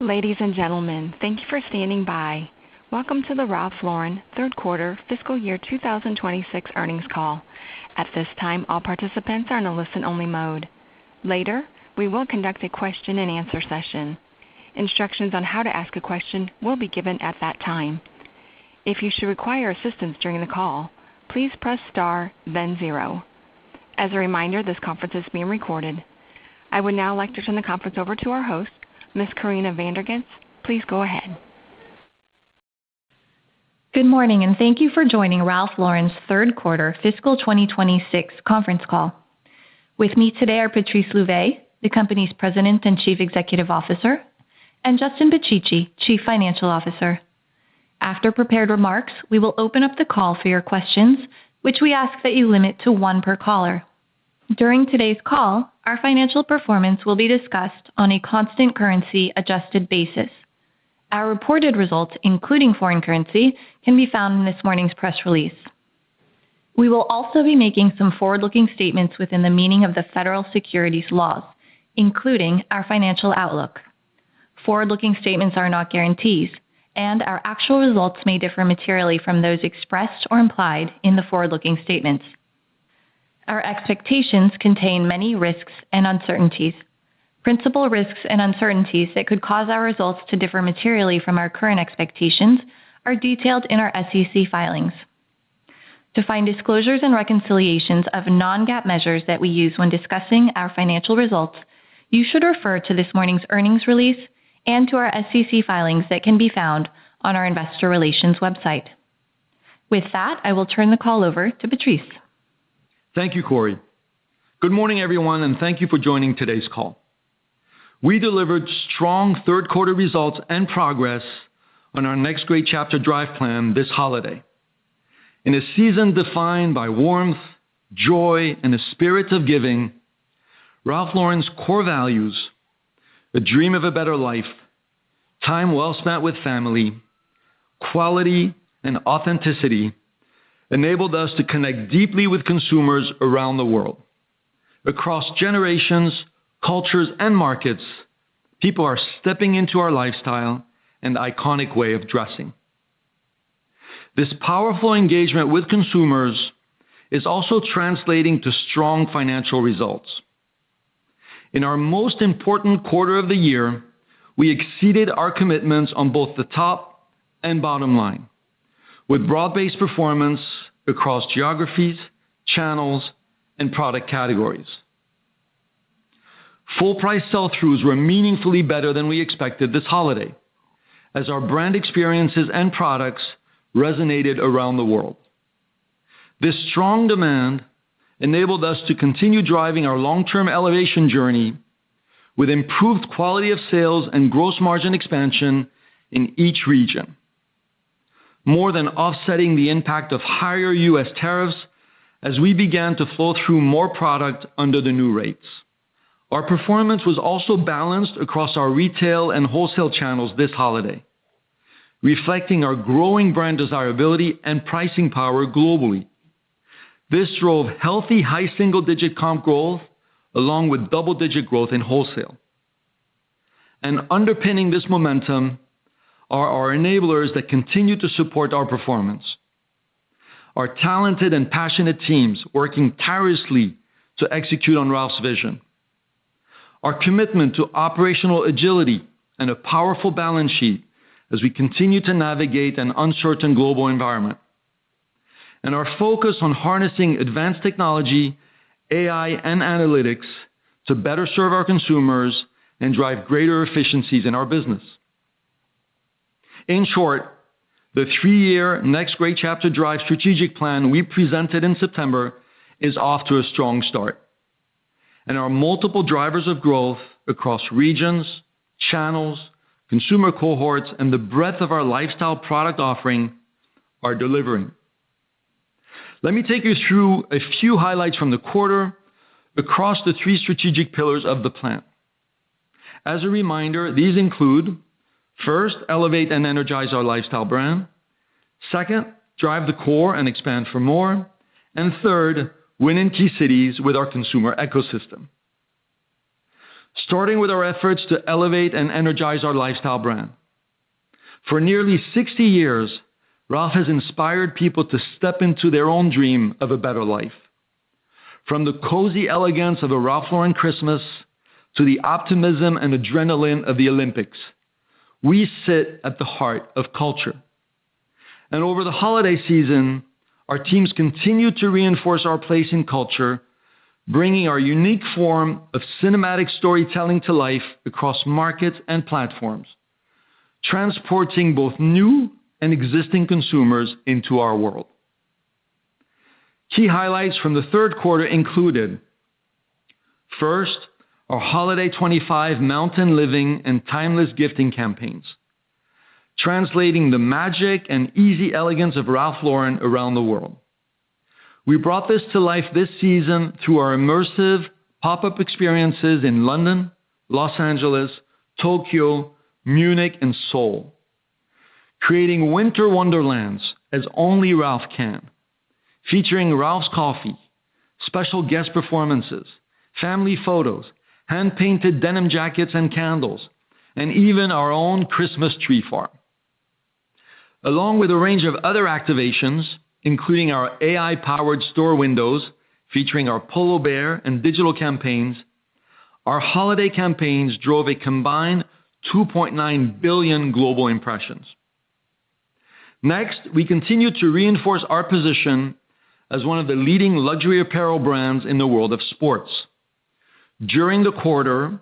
Ladies and gentlemen, thank you for standing by. Welcome to the Ralph Lauren third quarter fiscal year 2026 earnings call. At this time, all participants are in a listen-only mode. Later, we will conduct a question-and-answer session. Instructions on how to ask a question will be given at that time. If you should require assistance during the call, please press star, then 0. As a reminder, this conference is being recorded. I would now like to turn the conference over to our host, Ms. Karina Vandergans. Please go ahead. Good morning, and thank you for joining Ralph Lauren's third quarter fiscal 2026 conference call. With me today are Patrice Louvet, the company's President and Chief Executive Officer, and Justin Picicci, Chief Financial Officer. After prepared remarks, we will open up the call for your questions, which we ask that you limit to one per caller. During today's call, our financial performance will be discussed on a constant currency adjusted basis. Our reported results, including foreign currency, can be found in this morning's press release. We will also be making some forward-looking statements within the meaning of the federal securities laws, including our financial outlook. Forward-looking statements are not guarantees, and our actual results may differ materially from those expressed or implied in the forward-looking statements. Our expectations contain many risks and uncertainties. Principal risks and uncertainties that could cause our results to differ materially from our current expectations are detailed in our SEC filings. To find disclosures and reconciliations of non-GAAP measures that we use when discussing our financial results, you should refer to this morning's earnings release and to our SEC filings that can be found on our investor relations website. With that, I will turn the call over to Patrice. Thank you, Corey. Good morning, everyone, and thank you for joining today's call. We delivered strong third quarter results and progress on our Next Great Chapter Drive plan this holiday. In a season defined by warmth, joy, and a spirit of giving, Ralph Lauren's core values, a dream of a better life, time well spent with family, quality, and authenticity, enabled us to connect deeply with consumers around the world. Across generations, cultures, and markets, people are stepping into our lifestyle and iconic way of dressing. This powerful engagement with consumers is also translating to strong financial results. In our most important quarter of the year, we exceeded our commitments on both the top and bottom line, with broad-based performance across geographies, channels, and product categories. Full price sell-throughs were meaningfully better than we expected this holiday, as our brand experiences and products resonated around the world. This strong demand enabled us to continue driving our long-term elevation journey with improved quality of sales and gross margin expansion in each region, more than offsetting the impact of higher U.S. tariffs as we began to flow through more product under the new rates. Our performance was also balanced across our retail and wholesale channels this holiday, reflecting our growing brand desirability and pricing power globally. This drove healthy high single-digit comp growth along with double-digit growth in wholesale. And underpinning this momentum are our enablers that continue to support our performance. Our talented and passionate teams working tirelessly to execute on Ralph's vision. Our commitment to operational agility and a powerful balance sheet as we continue to navigate an uncertain global environment. And our focus on harnessing advanced technology, AI, and analytics to better serve our consumers and drive greater efficiencies in our business. In short, the 3-year Next Great Chapter Drive strategic plan we presented in September is off to a strong start. And our multiple drivers of growth across regions, channels, consumer cohorts, and the breadth of our lifestyle product offering are delivering. Let me take you through a few highlights from the quarter across the 3 strategic pillars of the plan. As a reminder, these include: first, elevate and energize our lifestyle brand. Second, drive the core and expand for more. And third, win in key cities with our consumer ecosystem. starting with our efforts to elevate and energize our lifestyle brand. For nearly 60 years, Ralph has inspired people to step into their own dream of a better life. From the cozy elegance of a Ralph Lauren Christmas to the optimism and adrenaline of the Olympics, we sit at the heart of culture. And over the holiday season, our teams continue to reinforce our place in culture, bringing our unique form of cinematic storytelling to life across markets and platforms, transporting both new and existing consumers into our world. Key highlights from the third quarter included, first, our Holiday 25 Mountain Living and Timeless Gifting campaigns, translating the magic and easy elegance of Ralph Lauren around the world. We brought this to life this season through our immersive pop-up experiences in London, Los Angeles, Tokyo, Munich, and Seoul, creating winter wonderlands as only Ralph can, featuring Ralph's coffee, special guest performances, family photos, hand-painted denim jackets and candles, and even our own Christmas tree farm. Along with a range of other activations, including our AI-powered store windows featuring our Polo Bear and digital campaigns, our holiday campaigns drove a combined 2.9 billion global impressions. Next, we continue to reinforce our position as one of the leading luxury apparel brands in the world of sports. During the quarter,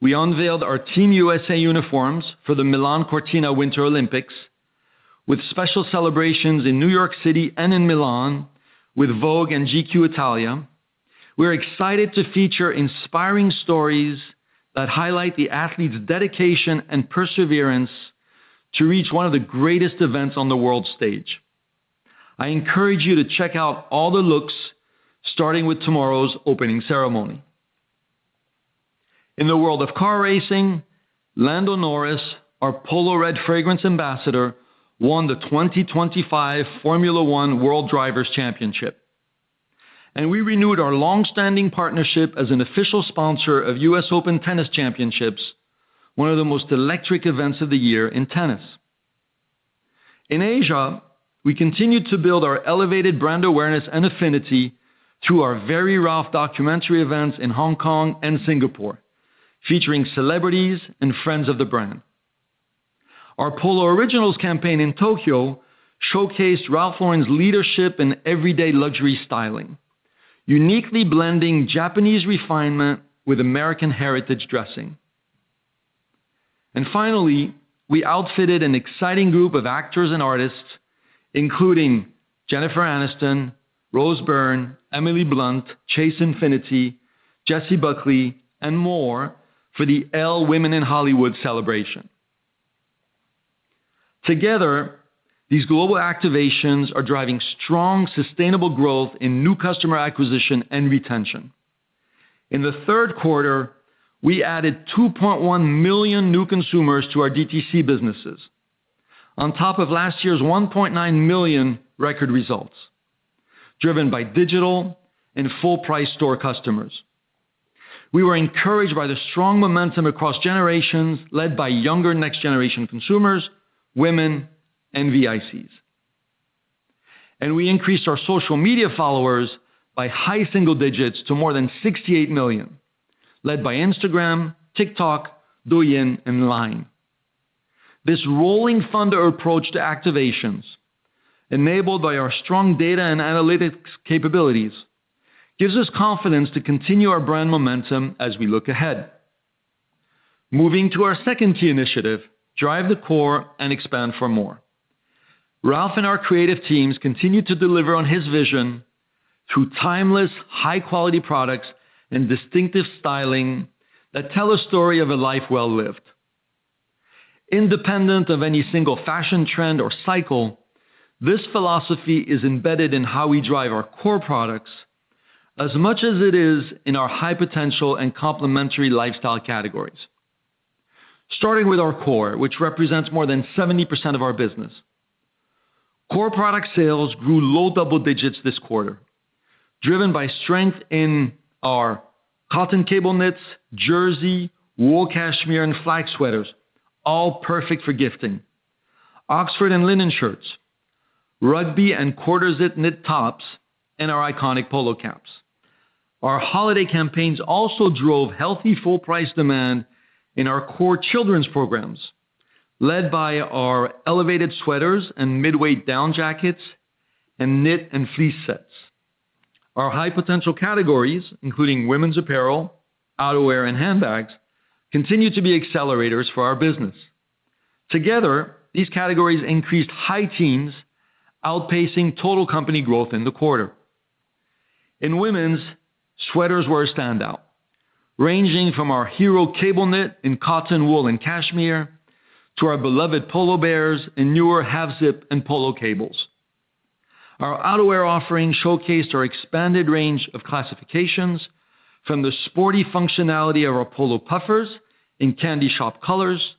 we unveiled our Team USA uniforms for the Milan Cortina Winter Olympics, with special celebrations in New York City and in Milan with Vogue and GQ Italia. We're excited to feature inspiring stories that highlight the athletes' dedication and perseverance to reach one of the greatest events on the world stage. I encourage you to check out all the looks, starting with tomorrow's opening ceremony. In the world of car racing, Lando Norris, our Polo Red fragrance ambassador, won the 2025 Formula One World Drivers' Championship. And we renewed our long-standing partnership as an official sponsor of US Open Tennis Championships, one of the most electric events of the year in tennis. In Asia, we continue to build our elevated brand awareness and affinity through our Very Ralph documentary events in Hong Kong and Singapore, featuring celebrities and friends of the brand. Our Polo Originals campaign in Tokyo showcased Ralph Lauren's leadership in everyday luxury styling, uniquely blending Japanese refinement with American heritage dressing. And finally, we outfitted an exciting group of actors and artists, including Jennifer Aniston, Rose Byrne, Emily Blunt, Chase Infinity, Jessie Buckley, and more for the Elle Women in Hollywood celebration. Together, these global activations are driving strong, sustainable growth in new customer acquisition and retention. In the third quarter, we added 2.1 million new consumers to our DTC businesses, on top of last year's 1.9 million record results, driven by digital and full-price store customers. We were encouraged by the strong momentum across generations led by younger next-generation consumers, women, and VICs. And we increased our social media followers by high single digits to more than 68 million, led by Instagram, TikTok, Douyin, and Line. This rolling thunder approach to activations, enabled by our strong data and analytics capabilities, gives us confidence to continue our brand momentum as we look ahead. Moving to our second key initiative, drive the core and expand for more. Ralph and our creative teams continue to deliver on his vision through timeless, high-quality products and distinctive styling that tell a story of a life well lived. Independent of any single fashion trend or cycle, this philosophy is embedded in how we drive our core products as much as it is in our high potential and complementary lifestyle categories. Starting with our core, which represents more than 70% of our business. Core product sales grew low double digits this quarter, driven by strength in our cotton cable knits, jersey, wool cashmere, and flax sweaters, all perfect for gifting. Oxford and linen shirts, rugby and quarter-zip knit tops, and our iconic polo caps. Our holiday campaigns also drove healthy full-price demand in our core children's programs, led by our elevated sweaters and mid-weight down jackets and knit and fleece sets. Our high-potential categories, including women's apparel, outerwear, and handbags, continue to be accelerators for our business. Together, these categories increased high teens, outpacing total company growth in the quarter. In women's, sweaters were a standout, ranging from our hero cable knit in cotton, wool, and cashmere to our beloved polo bears in newer half-zip and polo cables. Our outerwear offering showcased our expanded range of classifications, from the sporty functionality of our polo puffers in candy shop colors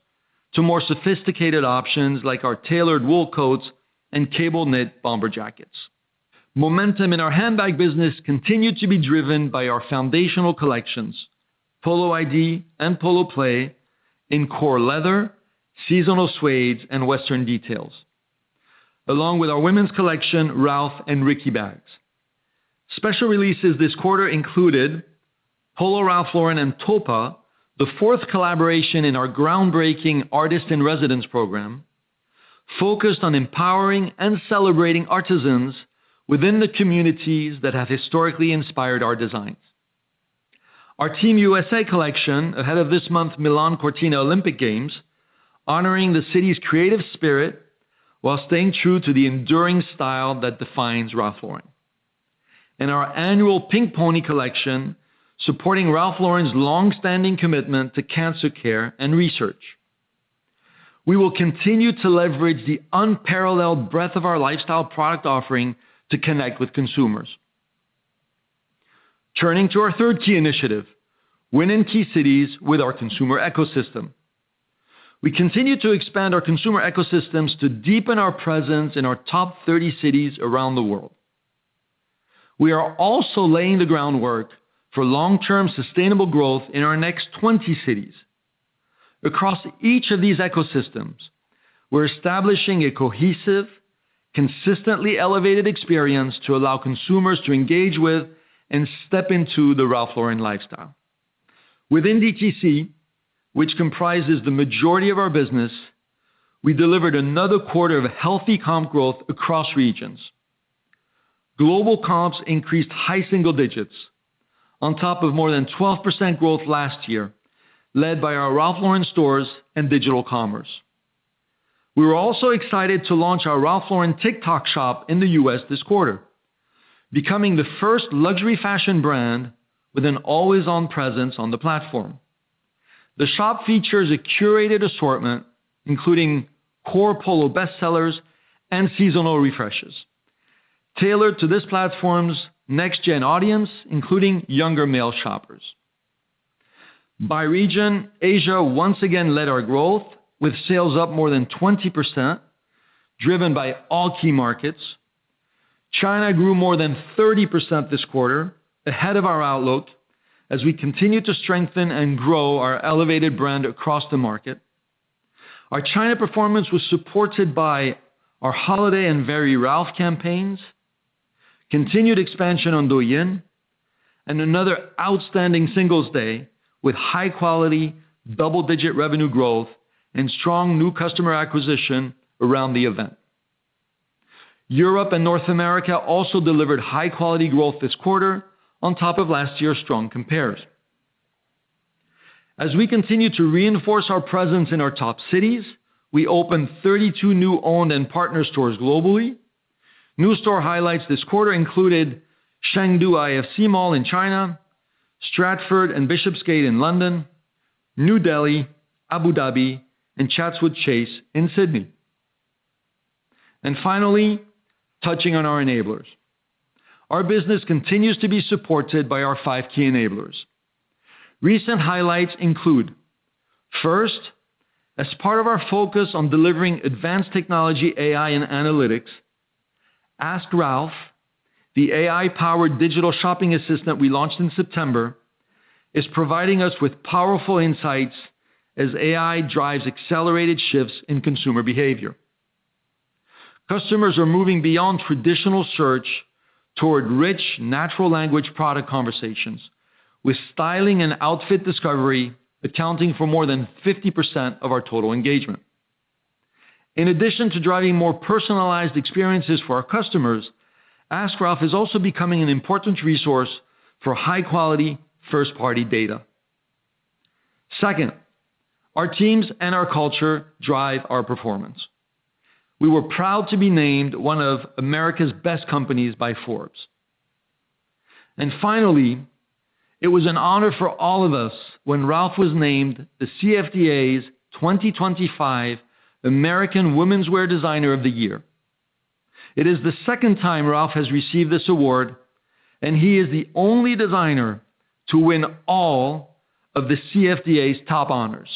to more sophisticated options like our tailored wool coats and cable knit bomber jackets. Momentum in our handbag business continued to be driven by our foundational collections, Polo ID and Polo Play, in core leather, seasonal suedes, and Western details, along with our women's collection, Ralph and Ricky bags. Special releases this quarter included Polo Ralph Lauren and Topa, the fourth collaboration in our groundbreaking Artist in Residence program, focused on empowering and celebrating artisans within the communities that have historically inspired our designs. Our Team USA collection, ahead of this month's Milan Cortina Olympic Games, honoring the city's creative spirit while staying true to the enduring style that defines Ralph Lauren. And our annual Pink Pony collection, supporting Ralph Lauren's long-standing commitment to cancer care and research. We will continue to leverage the unparalleled breadth of our lifestyle product offering to connect with consumers. Turning to our third key initiative, win in key cities with our consumer ecosystem. We continue to expand our consumer ecosystems to deepen our presence in our top 30 cities around the world. We are also laying the groundwork for long-term sustainable growth in our next 20 cities. Across each of these ecosystems, we're establishing a cohesive, consistently elevated experience to allow consumers to engage with and step into the Ralph Lauren lifestyle. Within DTC, which comprises the majority of our business, we delivered another quarter of healthy comp growth across regions. Global comps increased high single digits, on top of more than 12% growth last year, led by our Ralph Lauren stores and digital commerce. We were also excited to launch our Ralph Lauren TikTok shop in the US this quarter, becoming the first luxury fashion brand with an always-on presence on the platform. The shop features a curated assortment, including core polo bestsellers and seasonal refreshes, tailored to this platform's next-gen audience, including younger male shoppers. By region, Asia once again led our growth, with sales up more than 20%, driven by all key markets. China grew more than 30% this quarter, ahead of our outlook, as we continue to strengthen and grow our elevated brand across the market. Our China performance was supported by our holiday and Very Ralph campaigns, continued expansion on Douyin, and another outstanding Singles Day with high-quality, double-digit revenue growth and strong new customer acquisition around the event. Europe and North America also delivered high-quality growth this quarter on top of last year's strong compares. As we continue to reinforce our presence in our top cities, we opened 32 new owned and partner stores globally. New store highlights this quarter included Chengdu IFC Mall in China, Stratford and Bishopsgate in London, New Delhi, Abu Dhabi, and Chatswood Chase in Sydney. And finally, touching on our enablers. Our business continues to be supported by our 5 key enablers. Recent highlights include, first, as part of our focus on delivering advanced technology, AI, and analytics, Ask Ralph, the AI-powered digital shopping assistant we launched in September, is providing us with powerful insights as AI drives accelerated shifts in consumer behavior. Customers are moving beyond traditional search toward rich, natural language product conversations, with styling and outfit discovery accounting for more than 50% of our total engagement. In addition to driving more personalized experiences for our customers, Ask Ralph is also becoming an important resource for high-quality first-party data. Second, our teams and our culture drive our performance. We were proud to be named one of America's best companies by Forbes. And finally, it was an honor for all of us when Ralph was named the CFDA's 2025 American Women's Wear Designer of the Year. It is the second time Ralph has received this award, and he is the only designer to win all of the CFDA's top honors.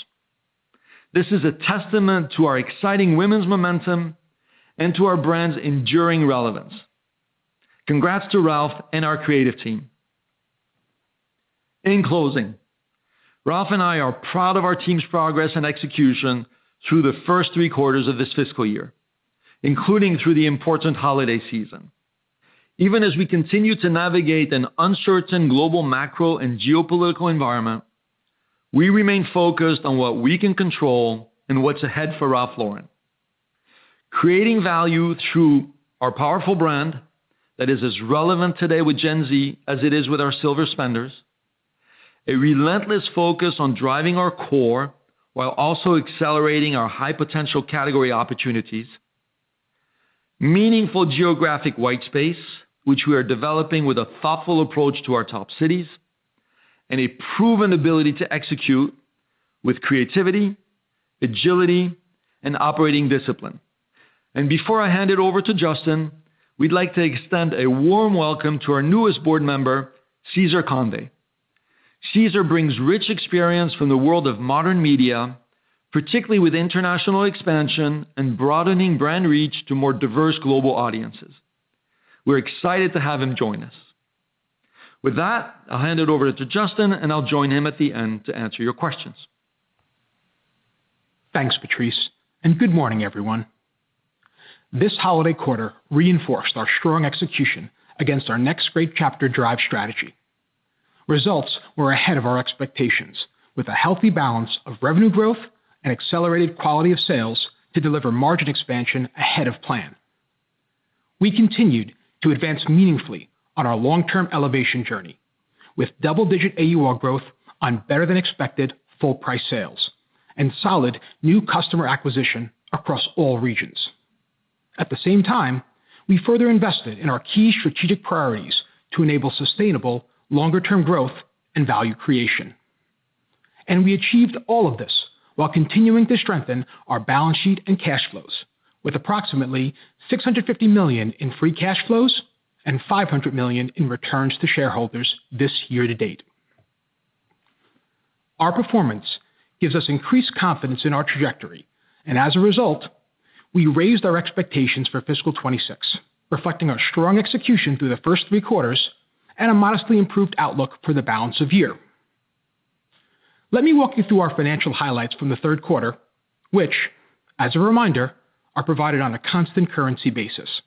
This is a testament to our exciting women's momentum and to our brand's enduring relevance. Congrats to Ralph and our creative team. In closing, Ralph and I are proud of our team's progress and execution through the first 3 quarters of this fiscal year, including through the important holiday season. Even as we continue to navigate an uncertain global macro and geopolitical environment, we remain focused on what we can control and what's ahead for Ralph Lauren. Creating value through our powerful brand that is as relevant today with Gen Z as it is with our silver spenders, a relentless focus on driving our core while also accelerating our high-potential category opportunities, meaningful geographic white space, which we are developing with a thoughtful approach to our top cities, and a proven ability to execute with creativity, agility, and operating discipline. And before I hand it over to Justin, we'd like to extend a warm welcome to our newest board member, Cesar Conde. Cesar brings rich experience from the world of modern media, particularly with international expansion and broadening brand reach to more diverse global audiences. We're excited to have him join us. With that, I'll hand it over to Justin, and I'll join him at the end to answer your questions. Thanks, Patrice, and good morning, everyone. This holiday quarter reinforced our strong execution against our Next Great Chapter Drive strategy. Results were ahead of our expectations, with a healthy balance of revenue growth and accelerated quality of sales to deliver margin expansion ahead of plan. We continued to advance meaningfully on our long-term elevation journey, with double-digit AUR growth on better-than-expected full-price sales and solid new customer acquisition across all regions. At the same time, we further invested in our key strategic priorities to enable sustainable, longer-term growth and value creation. And we achieved all of this while continuing to strengthen our balance sheet and cash flows, with approximately $650 million in free cash flows and $500 million in returns to shareholders this year to date. Our performance gives us increased confidence in our trajectory, and as a result, we raised our expectations for fiscal 26, reflecting our strong execution through the first 3 quarters and a modestly improved outlook for the balance of year. Let me walk you through our financial highlights from the third quarter, which, as a reminder, are provided on a constant currency basis.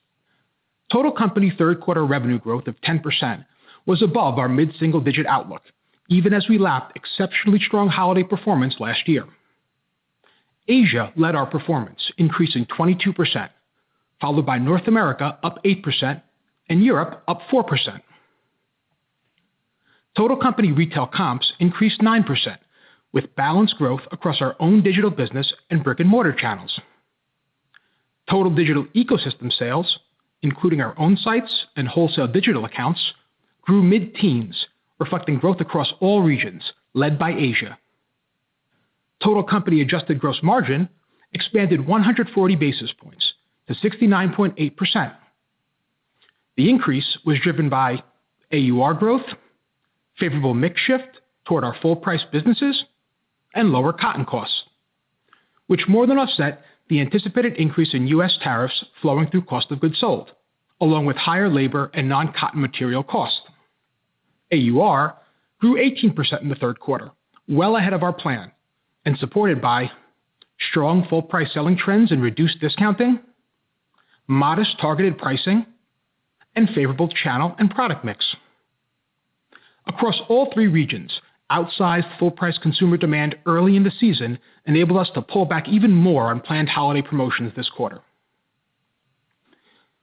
Total company third quarter revenue growth of 10% was above our mid-single-digit outlook, even as we lapped exceptionally strong holiday performance last year. Asia led our performance, increasing 22%, followed by North America up 8% and Europe up 4%. Total company retail comps increased 9%, with balanced growth across our own digital business and brick-and-mortar channels. Total digital ecosystem sales, including our own sites and wholesale digital accounts, grew mid-teens, reflecting growth across all regions, led by Asia. Total company adjusted gross margin expanded 140 basis points to 69.8%. The increase was driven by AUR growth, favorable mix shift toward our full-price businesses, and lower cotton costs, which more than offset the anticipated increase in U.S. tariffs flowing through cost of goods sold, along with higher labor and non-cotton material costs. AUR grew 18% in the third quarter, well ahead of our plan, and supported by strong full-price selling trends and reduced discounting, modest targeted pricing, and favorable channel and product mix. Across all three regions, outsized full-price consumer demand early in the season enabled us to pull back even more on planned holiday promotions this quarter.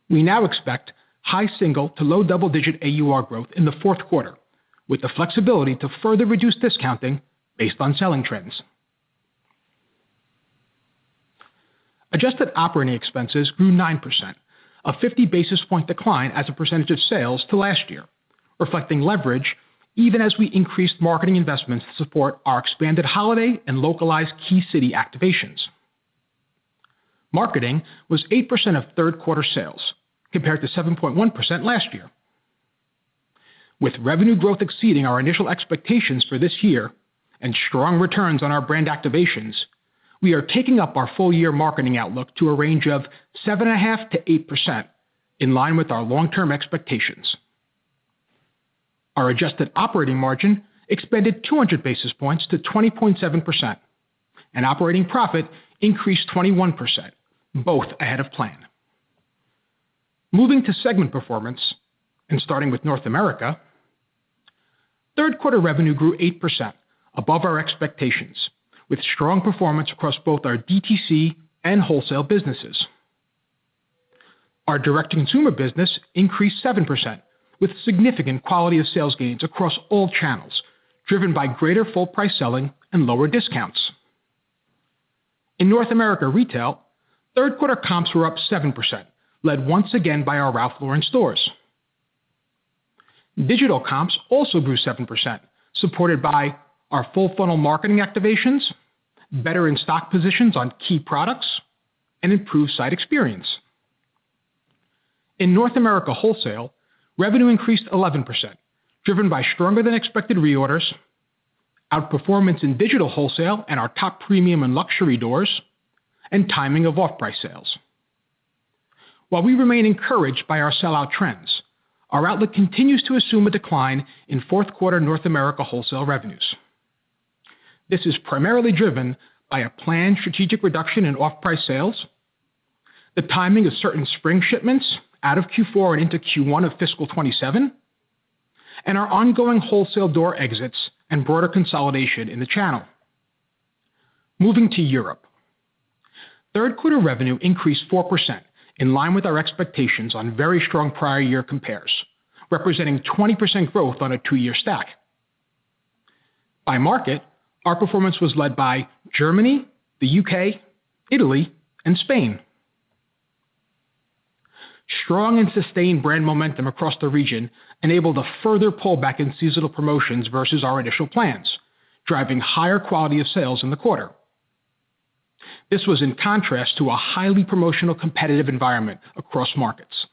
We now expect high single to low double-digit AUR growth in the fourth quarter, with the flexibility to further reduce discounting based on selling trends. Adjusted operating expenses grew 9%, a 50 basis point decline as a percentage of sales to last year, reflecting leverage even as we increased marketing investments to support our expanded holiday and localized key city activations. Marketing was 8% of third quarter sales, compared to 7.1% last year. With revenue growth exceeding our initial expectations for this year and strong returns on our brand activations, we are taking up our full-year marketing outlook to a range of 7.5% to 8%, in line with our long-term expectations. Our adjusted operating margin expanded 200 basis points to 20.7%, and operating profit increased 21%, both ahead of plan. Moving to segment performance, and starting with North America, third quarter revenue grew 8%, above our expectations, with strong performance across both our DTC and wholesale businesses. Our direct-to-consumer business increased 7%, with significant quality of sales gains across all channels, driven by greater full-price selling and lower discounts. In North America retail, third quarter comps were up 7%, led once again by our Ralph Lauren stores. Digital comps also grew 7%, supported by our full-funnel marketing activations, better in-stock positions on key products, and improved site experience. In North America wholesale, revenue increased 11%, driven by stronger-than-expected reorders, outperformance in digital wholesale and our top premium and luxury doors, and timing of off-price sales. While we remain encouraged by our sellout trends, our outlook continues to assume a decline in fourth quarter North America wholesale revenues. This is primarily driven by a planned strategic reduction in off-price sales, the timing of certain spring shipments out of Q4 and into Q1 of fiscal 27, and our ongoing wholesale door exits and broader consolidation in the channel. Moving to Europe. Third quarter revenue increased 4%, in line with our expectations on very strong prior year compares, representing 20% growth on a two-year stack. By market, our performance was led by Germany, the UK, Italy, and Spain. Strong and sustained brand momentum across the region enabled a further pullback in seasonal promotions versus our initial plans, driving higher quality of sales in the quarter. This was in contrast to a highly promotional competitive environment across markets.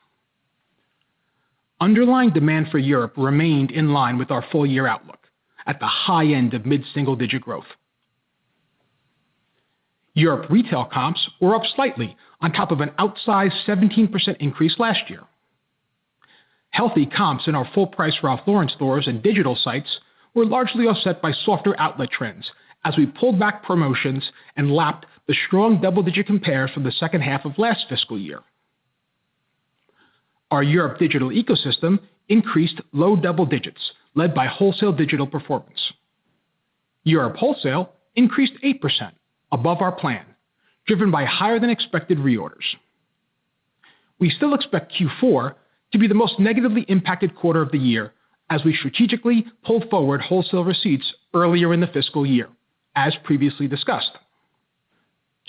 Underlying demand for Europe remained in line with our full-year outlook, at the high end of mid-single-digit growth. Europe retail comps were up slightly on top of an outsized 17% increase last year. Healthy comps in our full-price Ralph Lauren stores and digital sites were largely offset by softer outlet trends as we pulled back promotions and lapped the strong double-digit compares from the second half of last fiscal year. Our Europe digital ecosystem increased low double digits, led by wholesale digital performance. Europe wholesale increased 8%, above our plan, driven by higher-than-expected reorders. We still expect Q4 to be the most negatively impacted quarter of the year as we strategically pulled forward wholesale receipts earlier in the fiscal year, as previously discussed.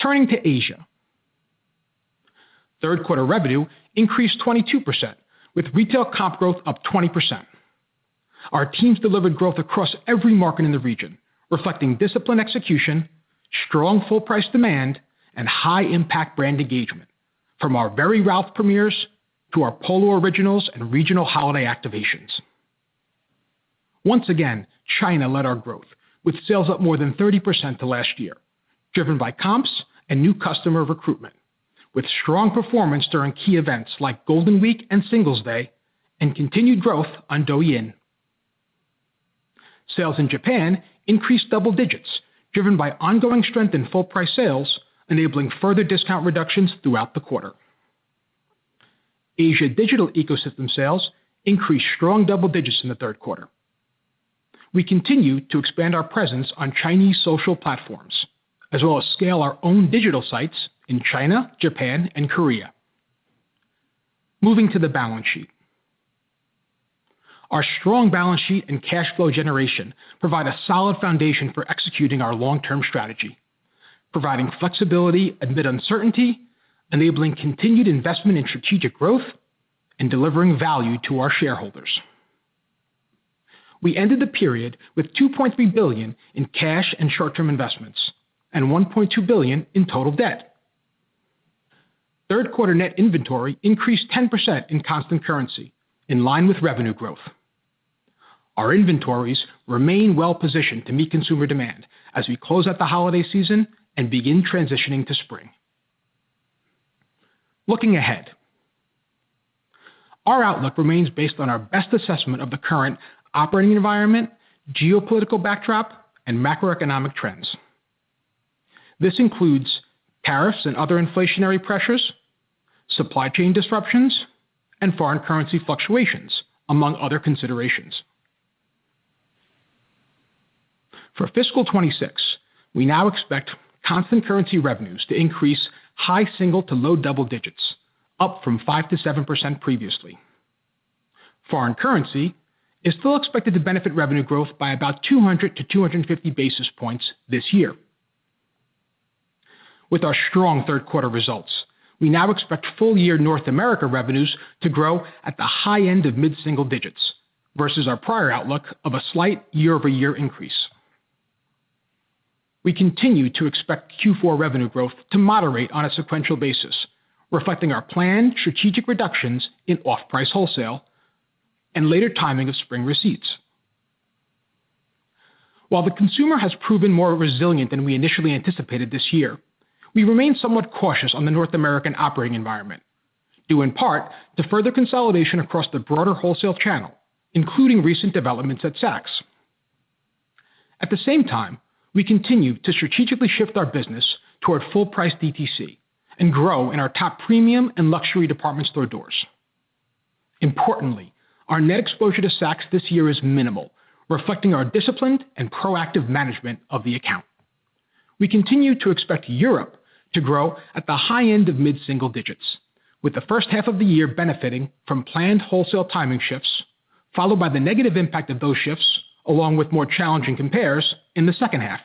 Turning to Asia. Third quarter revenue increased 22%, with retail comp growth up 20%. Our teams delivered growth across every market in the region, reflecting disciplined execution, strong full-price demand, and high-impact brand engagement, from our Very Ralph premieres to our Polo Originals and regional holiday activations. Once again, China led our growth, with sales up more than 30% to last year, driven by comps and new customer recruitment, with strong performance during key events like Golden Week and Singles Day, and continued growth on Douyin. Sales in Japan increased double digits, driven by ongoing strength in full price sales, enabling further discount reductions throughout the quarter. Asia digital ecosystem sales increased strong double digits in the third quarter. We continue to expand our presence on Chinese social platforms, as well as scale our own digital sites in China, Japan, and Korea. Moving to the balance sheet. Our strong balance sheet and cash flow generation provide a solid foundation for executing our long-term strategy, providing flexibility amid uncertainty, enabling continued investment in strategic growth, and delivering value to our shareholders. We ended the period with $2.3 billion in cash and short-term investments and $1.2 billion in total debt. Third quarter net inventory increased 10% in constant currency, in line with revenue growth. Our inventories remain well positioned to meet consumer demand as we close out the holiday season and begin transitioning to spring. Looking ahead, our outlook remains based on our best assessment of the current operating environment, geopolitical backdrop, and macroeconomic trends. This includes tariffs and other inflationary pressures, supply chain disruptions, and foreign currency fluctuations, among other considerations. For fiscal 26, we now expect constant currency revenues to increase high single to low double digits, up from 5 to 7% previously. Foreign currency is still expected to benefit revenue growth by about 200 to 250 basis points this year. With our strong third quarter results, we now expect full-year North America revenues to grow at the high end of mid-single digits, versus our prior outlook of a slight year-over-year increase. We continue to expect Q4 revenue growth to moderate on a sequential basis, reflecting our planned strategic reductions in off-price wholesale and later timing of spring receipts. While the consumer has proven more resilient than we initially anticipated this year, we remain somewhat cautious on the North American operating environment, due in part to further consolidation across the broader wholesale channel, including recent developments at Saks. At the same time, we continue to strategically shift our business toward full-price DTC and grow in our top premium and luxury department store doors. Importantly, our net exposure to Saks this year is minimal, reflecting our disciplined and proactive management of the account. We continue to expect Europe to grow at the high end of mid-single digits, with the first half of the year benefiting from planned wholesale timing shifts, followed by the negative impact of those shifts, along with more challenging compares in the second half.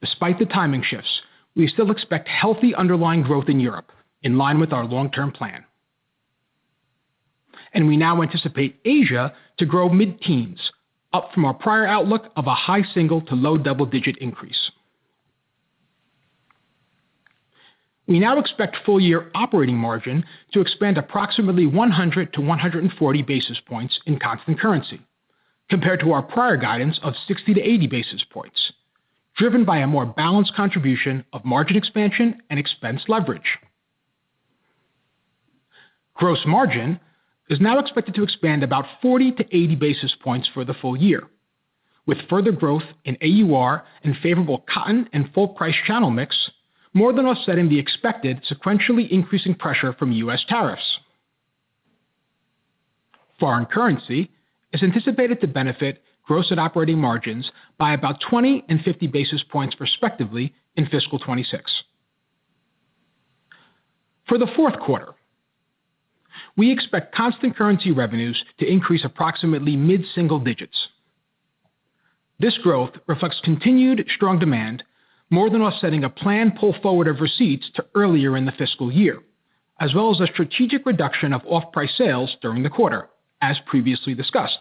Despite the timing shifts, we still expect healthy underlying growth in Europe, in line with our long-term plan. And we now anticipate Asia to grow mid-teens, up from our prior outlook of a high single to low double-digit increase. We now expect full-year operating margin to expand approximately 100 to 140 basis points in constant currency, compared to our prior guidance of 60 to 80 basis points, driven by a more balanced contribution of margin expansion and expense leverage. Gross margin is now expected to expand about 40 to 80 basis points for the full year, with further growth in AUR and favorable cotton and full-price channel mix more than offsetting the expected sequentially increasing pressure from U.S. tariffs. Foreign currency is anticipated to benefit gross and operating margins by about 20 and 50 basis points respectively in fiscal 26. For the fourth quarter, we expect constant currency revenues to increase approximately mid-single digits. This growth reflects continued strong demand, more than offsetting a planned pull forward of receipts to earlier in the fiscal year, as well as a strategic reduction of off-price sales during the quarter, as previously discussed.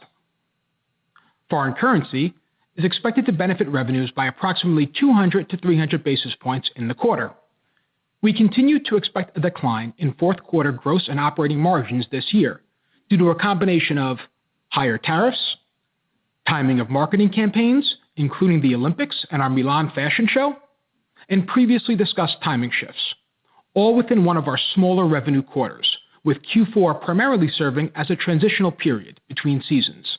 Foreign currency is expected to benefit revenues by approximately 200 to 300 basis points in the quarter. We continue to expect a decline in fourth quarter gross and operating margins this year due to a combination of higher tariffs, timing of marketing campaigns, including the Olympics and our Milan fashion show, and previously discussed timing shifts, all within one of our smaller revenue quarters, with Q4 primarily serving as a transitional period between seasons.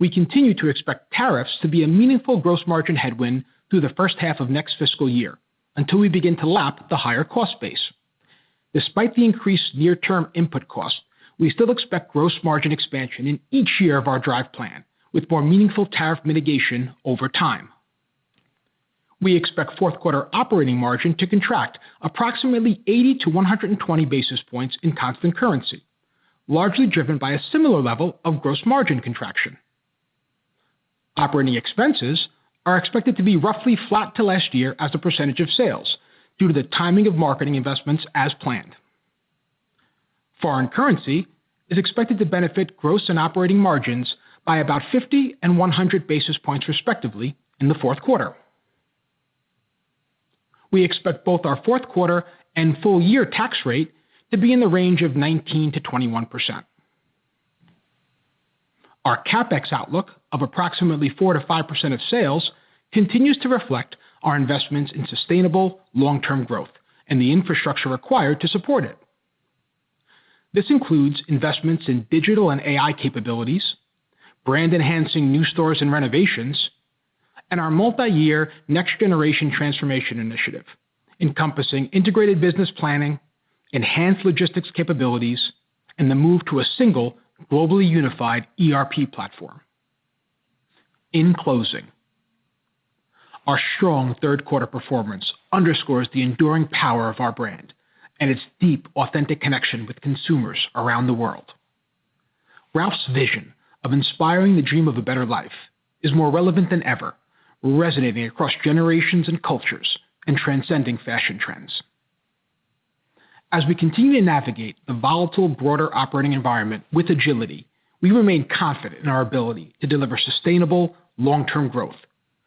we continue to expect tariffs to be a meaningful gross margin headwind through the first half of next fiscal year until we begin to lap the higher cost base. Despite the increased near-term input costs, we still expect gross margin expansion in each year of our Drive plan, with more meaningful tariff mitigation over time. We expect fourth quarter operating margin to contract approximately 80 to 120 basis points in constant currency, largely driven by a similar level of gross margin contraction. Operating expenses are expected to be roughly flat to last year as a percentage of sales due to the timing of marketing investments as planned. Foreign currency is expected to benefit gross and operating margins by about 50 and 100 basis points respectively in the fourth quarter. We expect both our fourth quarter and full year tax rate to be in the range of 19 to 21%. Our CapEx outlook of approximately 4 to 5% of sales continues to reflect our investments in sustainable long-term growth and the infrastructure required to support it. This includes investments in digital and AI capabilities, brand-enhancing new stores and renovations, and our multi-year next-generation transformation initiative, encompassing integrated business planning, enhanced logistics capabilities, and the move to a single, globally unified ERP platform. In closing, our strong third quarter performance underscores the enduring power of our brand and its deep, authentic connection with consumers around the world. Ralph's vision of inspiring the dream of a better life is more relevant than ever, resonating across generations and cultures and transcending fashion trends. As we continue to navigate the volatile, broader operating environment with agility, we remain confident in our ability to deliver sustainable, long-term growth,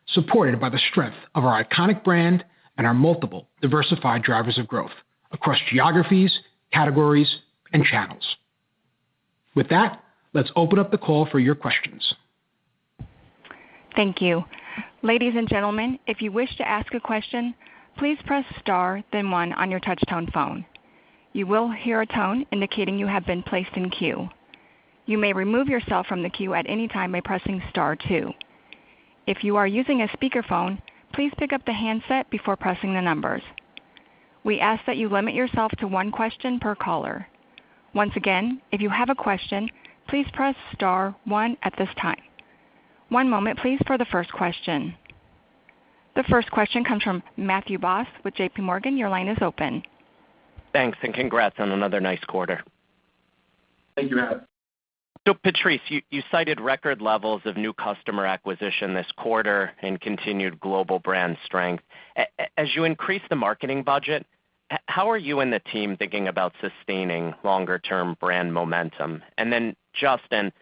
supported by the strength of our iconic brand and our multiple diversified drivers of growth across geographies, categories, and channels. With that, let's open up the call for your questions. Thank you. Ladies and gentlemen, if you wish to ask a question, please press star, then 1 on your touch-tone phone. You will hear a tone indicating you have been placed in queue. You may remove yourself from the queue at any time by pressing star 2. If you are using a speakerphone, please pick up the handset before pressing the numbers. We ask that you limit yourself to 1 question per caller. Once again, if you have a question, please press star 1 at this time. 1 moment, please, for the first question. The first question comes from Matthew Boss with JP Morgan. Your line is open. Thanks, and congrats on another nice quarter. Thank you, Matt. So, Patrice, you cited record levels of new customer acquisition this quarter and continued global brand strength. As you increase the marketing budget, how are you and the team thinking about sustaining longer-term brand momentum? And then, Justin,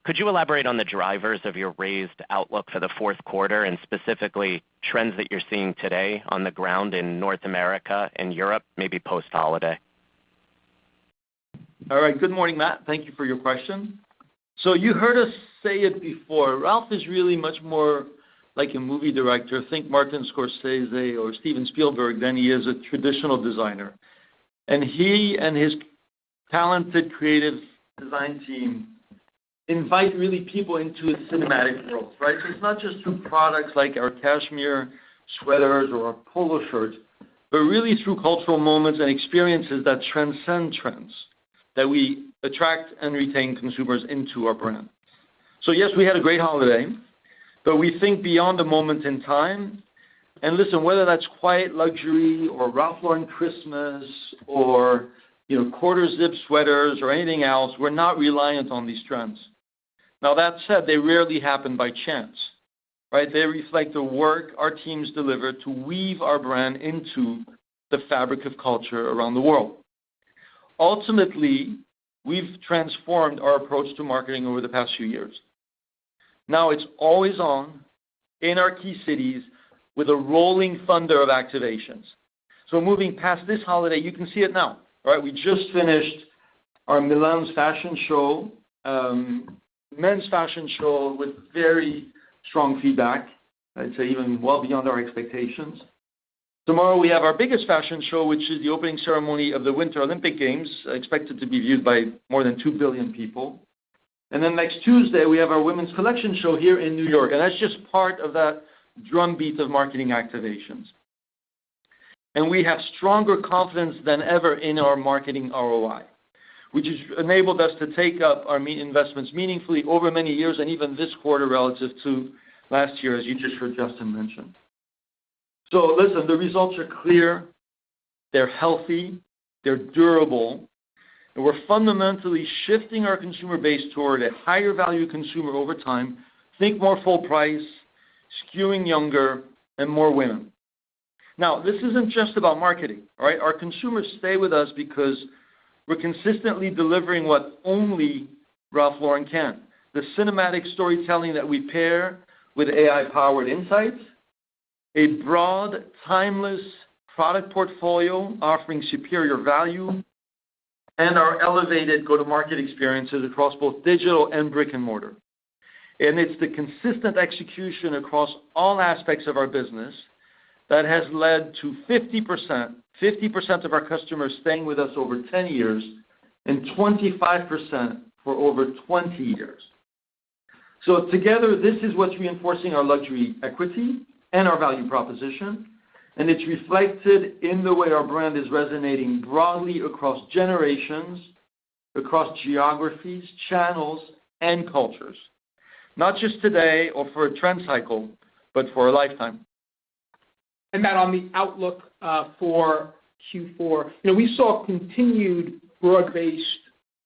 could you elaborate on the drivers of your raised outlook for the fourth quarter and specifically trends that you're seeing today on the ground in North America and Europe, maybe post-holiday? All right. Good morning, Matt. Thank you for your question. So you heard us say it before. Ralph is really much more like a movie director. Think Martin Scorsese or Steven Spielberg than he is a traditional designer. And he and his talented creative design team invite really people into a cinematic world, right? So it's not just through products like our cashmere sweaters or our polo shirts, but really through cultural moments and experiences that transcend trends, that we attract and retain consumers into our brand. So yes, we had a great holiday, but we think beyond the moment in time. And listen, whether that's quiet luxury or Ralph Lauren Christmas or quarter zip sweaters or anything else, we're not reliant on these trends. Now, that said, they rarely happen by chance, right? They reflect the work our teams deliver to weave our brand into the fabric of culture around the world. Ultimately, we've transformed our approach to marketing over the past few years. Now it's always on in our key cities with a rolling thunder of activations. So moving past this holiday, you can see it now, right? We just finished our Milan's fashion show, men's fashion show with very strong feedback. I'd say even well beyond our expectations. Tomorrow we have our biggest fashion show, which is the opening ceremony of the Winter Olympic Games, expected to be viewed by more than 2 billion people. And then next Tuesday, we have our women's collection show here in New York. And that's just part of that drumbeat of marketing activations. And we have stronger confidence than ever in our marketing ROI, which has enabled us to take up our investments meaningfully over many years and even this quarter relative to last year, as you just heard Justin mention. So listen, the results are clear, they're healthy, they're durable, and we're fundamentally shifting our consumer base toward a higher value consumer over time. Think more full price, skewing younger, and more women. Now, this isn't just about marketing, all right? Our consumers stay with us because we're consistently delivering what only Ralph Lauren can. The cinematic storytelling that we pair with AI-powered insights, a broad, timeless product portfolio offering superior value, and our elevated go-to-market experiences across both digital and brick and mortar. And it's the consistent execution across all aspects of our business that has led to 50% of our customers staying with us over 10 years and 25% for over 20 years. So together, this is what's reinforcing our luxury equity and our value proposition, and it's reflected in the way our brand is resonating broadly across generations, across geographies, channels, and cultures. Not just today or for a trend cycle, but for a lifetime. And Matt, on the outlook for Q4, we saw continued broad-based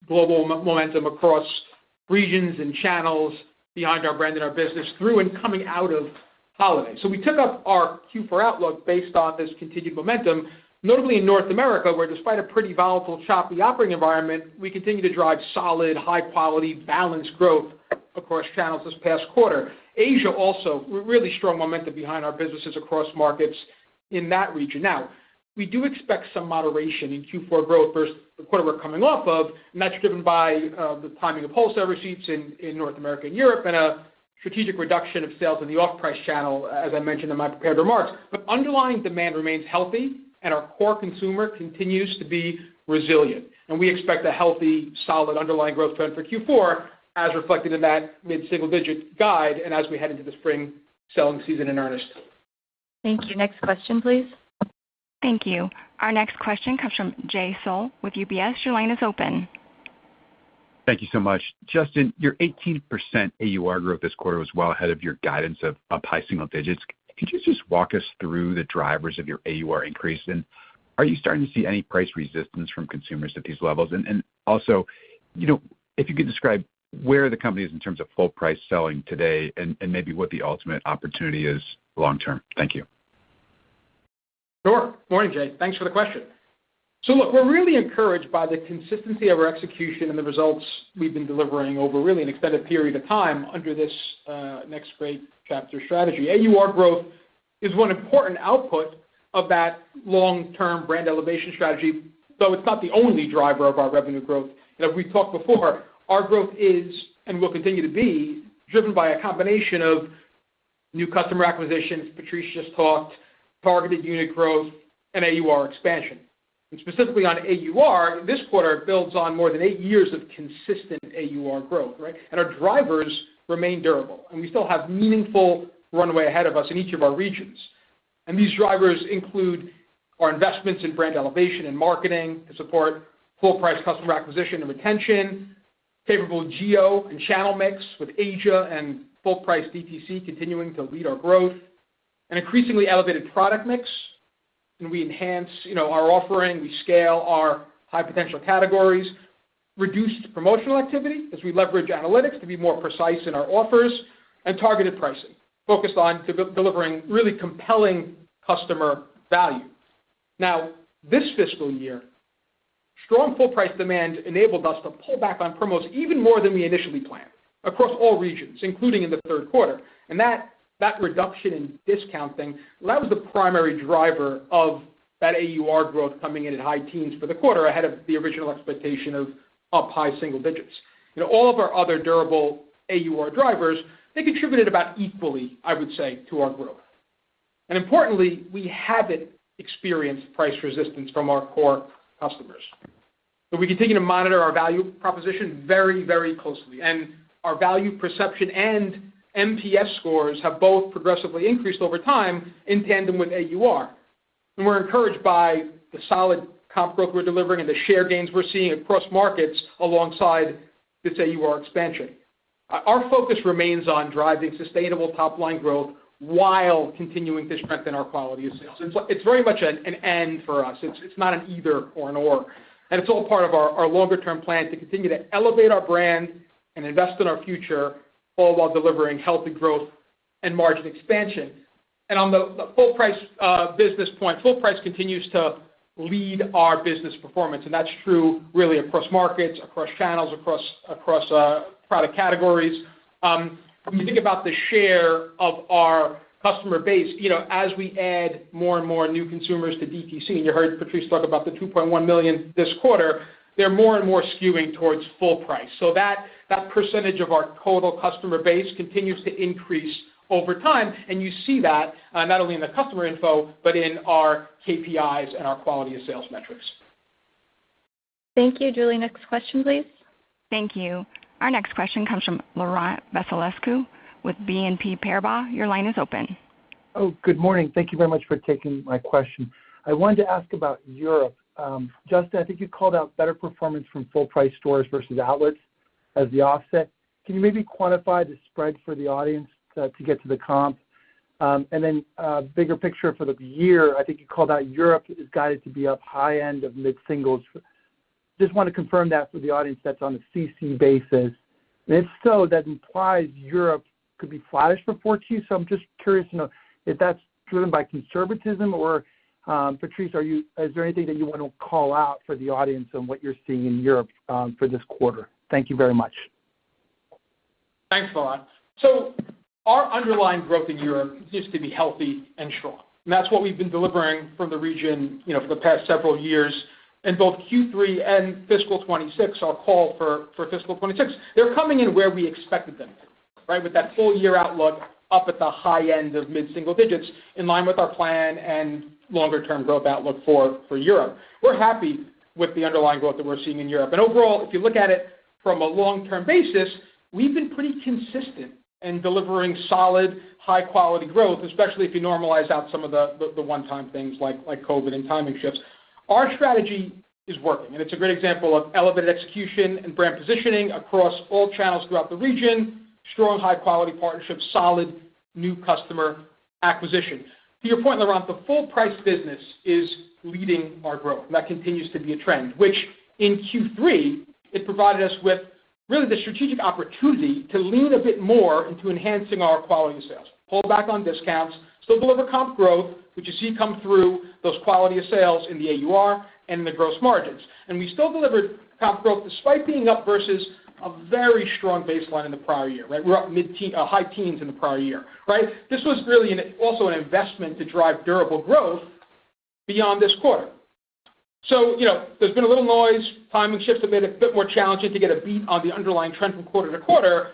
global momentum across regions and channels behind our brand and our business through and coming out of holiday. So we took up our Q4 outlook based on this continued momentum, notably in North America, where despite a pretty volatile, choppy operating environment, we continue to drive solid, high-quality, balanced growth across channels this past quarter. Asia also, really strong momentum behind our businesses across markets in that region. Now, we do expect some moderation in Q4 growth versus the quarter we're coming off of, and that's driven by the timing of wholesale receipts in North America and Europe and a strategic reduction of sales in the off-price channel, as I mentioned in my prepared remarks. But underlying demand remains healthy, and our core consumer continues to be resilient. And we expect a healthy, solid underlying growth trend for Q4, as reflected in that mid-single-digit guide, and as we head into the spring selling season in earnest. Thank you. Next question, please. Thank you. Our next question comes from Jay Sole with UBS. Your line is open. Thank you so much. Justin, your 18% AUR growth this quarter was well ahead of your guidance of up high single digits. Could you just walk us through the drivers of your AUR increase? And are you starting to see any price resistance from consumers at these levels? And also, if you could describe where the company is in terms of full price selling today and maybe what the ultimate opportunity is long term. Thank you. Sure. Morning, Jay. Thanks for the question. So look, we're really encouraged by the consistency of our execution and the results we've been delivering over really an extended period of time under this next great chapter strategy. AUR growth is one important output of that long-term brand elevation strategy, though it's not the only driver of our revenue growth. And as we've talked before, our growth is and will continue to be driven by a combination of new customer acquisitions, Patrice just talked, targeted unit growth, and AUR expansion. And specifically on AUR, this quarter builds on more than 8 years of consistent AUR growth, right? And our drivers remain durable, and we still have meaningful runway ahead of us in each of our regions. And these drivers include our investments in brand elevation and marketing to support full-price customer acquisition and retention, favorable geo and channel mix with Asia and full-price DTC continuing to lead our growth, an increasingly elevated product mix, and we enhance, our offering, we scale our high-potential categories, reduced promotional activity as we leverage analytics to be more precise in our offers, and targeted pricing, focused on delivering really compelling customer value. Now, this fiscal year, strong full-price demand enabled us to pull back on promos even more than we initially planned across all regions, including in the third quarter. And that reduction in discounting, that was the primary driver of that AUR growth coming in at high teens for the quarter ahead of the original expectation of up high single digits. All of our other durable AUR drivers, they contributed about equally, I would say, to our growth. And importantly, we haven't experienced price resistance from our core customers. But we continue to monitor our value proposition very, very closely. And our value perception and NPS scores have both progressively increased over time in tandem with AUR. And we're encouraged by the solid comp growth we're delivering and the share gains we're seeing across markets alongside this AUR expansion. Our focus remains on driving sustainable top-line growth while continuing to strengthen our quality of sales. It's very much an and for us. It's not an either or an or. And it's all part of our longer-term plan to continue to elevate our brand and invest in our future, all while delivering healthy growth and margin expansion. And on the full price business point, full price continues to lead our business performance, and that's true really across markets, across channels, across product categories. When you think about the share of our customer base, as we add more and more new consumers to DTC, and you heard Patrice talk about the 2.1 million this quarter, they're more and more skewing towards full price. So that percentage of our total customer base continues to increase over time, and you see that not only in the customer info, but in our KPIs and our quality of sales metrics. Thank you. Julie, next question, please. Thank you. Our next question comes from Laurent Vasilescu with BNP Paribas. Your line is open. Oh, good morning. Thank you very much for taking my question. I wanted to ask about Europe. Justin, I think you called out better performance from full-price stores versus outlets as the offset. Can you maybe quantify the spread for the audience to get to the comp? And then bigger picture for the year, I think you called out Europe is guided to be up high end of mid-singles. Just want to confirm that for the audience that's on a CC basis. And if so, that implies Europe could be flattish for 4Q. So I'm just curious to know if that's driven by conservatism or, Patrice, is there anything that you want to call out for the audience on what you're seeing in Europe for this quarter? Thank you very much. Thanks, Laurent. So our underlying growth in Europe continues to be healthy and strong. And that's what we've been delivering from the region, for the past several years. In both Q3 and fiscal 26, our call for fiscal 26, they're coming in where we expected them to, right? With that full year outlook up at the high end of mid-single digits in line with our plan and longer-term growth outlook for Europe. We're happy with the underlying growth that we're seeing in Europe. And overall, if you look at it from a long-term basis, we've been pretty consistent in delivering solid, high-quality growth, especially if you normalize out some of the one-time things like COVID and timing shifts. Our strategy is working, and it's a great example of elevated execution and brand positioning across all channels throughout the region, strong, high-quality partnerships, solid new customer acquisition. To your point, Laurent, the full-price business is leading our growth, and that continues to be a trend, which in Q3, it provided us with really the strategic opportunity to lean a bit more into enhancing our quality of sales, pull back on discounts, still deliver comp growth, which you see come through those quality of sales in the AUR and in the gross margins. And we still delivered comp growth despite being up versus a very strong baseline in the prior year, right? We're up high teens in the prior year, right? This was really also an investment to drive durable growth beyond this quarter. So, there's been a little noise. Timing shifts have made it a bit more challenging to get a beat on the underlying trend from quarter to quarter.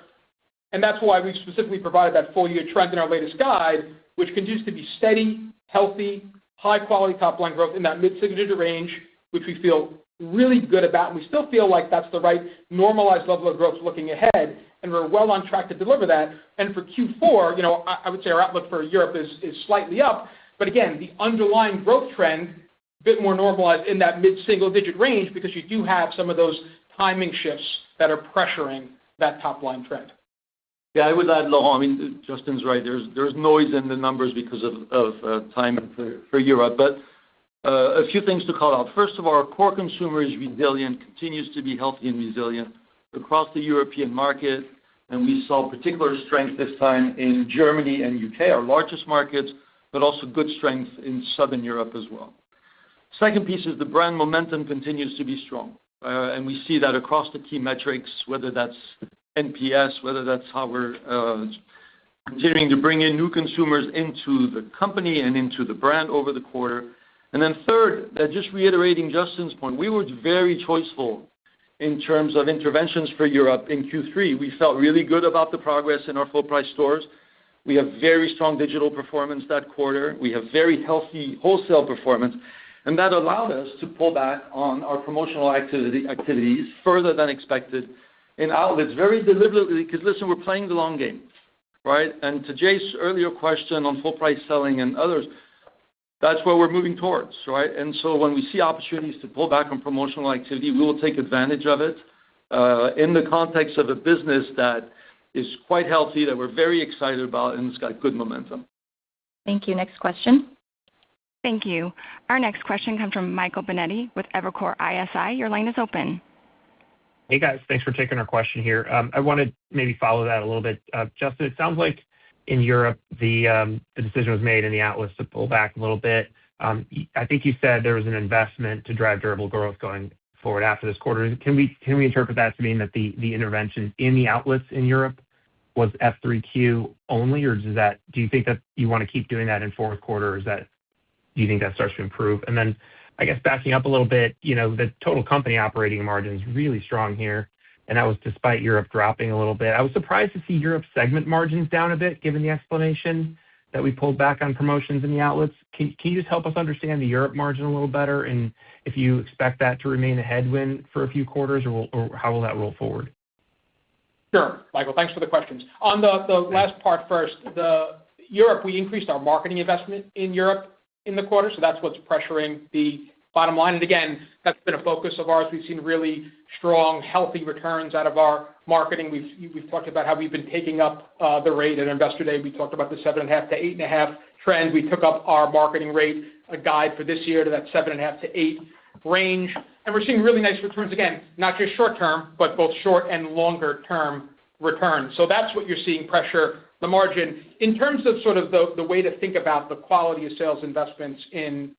And that's why we've specifically provided that full year trend in our latest guide, which continues to be steady, healthy, high-quality top-line growth in that mid-single digit range, which we feel really good about. And we still feel like that's the right normalized level of growth looking ahead, and we're well on track to deliver that. And for Q4, I would say our outlook for Europe is slightly up. But again, the underlying growth trend, a bit more normalized in that mid-single digit range because you do have some of those timing shifts that are pressuring that top-line trend. Yeah, I would add, Laurent, Justin's right. There's noise in the numbers because of timing for Europe. But a few things to call out. First of all, our core consumer is resilient, continues to be healthy and resilient across the European market. And we saw particular strength this time in Germany and UK, our largest markets, but also good strength in Southern Europe as well. Second piece is the brand momentum continues to be strong. And we see that across the key metrics, whether that's NPS, whether that's how we're continuing to bring in new consumers into the company and into the brand over the quarter. And then third, just reiterating Justin's point, we were very choiceful in terms of interventions for Europe in Q3. We felt really good about the progress in our full-price stores. We have very strong digital performance that quarter. We have very healthy wholesale performance. And that allowed us to pull back on our promotional activities further than expected in outlets very deliberately because, listen, we're playing the long game, right? And to Jay's earlier question on full price selling and others, that's where we're moving towards, right? And so when we see opportunities to pull back on promotional activity, we will take advantage of it in the context of a business that is quite healthy, that we're very excited about, and it's got good momentum. Thank you. Next question. Thank you. Our next question comes from Michael Binetti with Evercore ISI. Your line is open. Hey, guys. Thanks for taking our question here. I want to maybe follow that a little bit. Justin, it sounds like in Europe, the decision was made in the outlets to pull back a little bit. I think you said there was an investment to drive durable growth going forward after this quarter. Can we interpret that to mean that the intervention in the outlets in Europe was F3Q only, or do you think that you want to keep doing that in fourth quarter, or do you think that starts to improve? And then, I guess backing up a little bit, the total company operating margin is really strong here, and that was despite Europe dropping a little bit. I was surprised to see Europe segment margins down a bit, given the explanation that we pulled back on promotions in the outlets. Can you just help us understand the Europe margin a little better, and if you expect that to remain a headwind for a few quarters, or how will that roll forward? Sure, Michael. Thanks for the questions. On the last part first, Europe, we increased our marketing investment in Europe in the quarter, so that's what's pressuring the bottom line. And again, that's been a focus of ours. We've seen really strong, healthy returns out of our marketing. We've talked about how we've been taking up the rate at Investor Day. We talked about the 7.5 to 8.5 trend. We took up our marketing rate, a guide for this year, to that 7.5 to 8 range. And we're seeing really nice returns, again, not just short term, but both short and longer term returns. So that's what you're seeing pressure the margin. In terms of sort of the way to think about the quality of sales investments in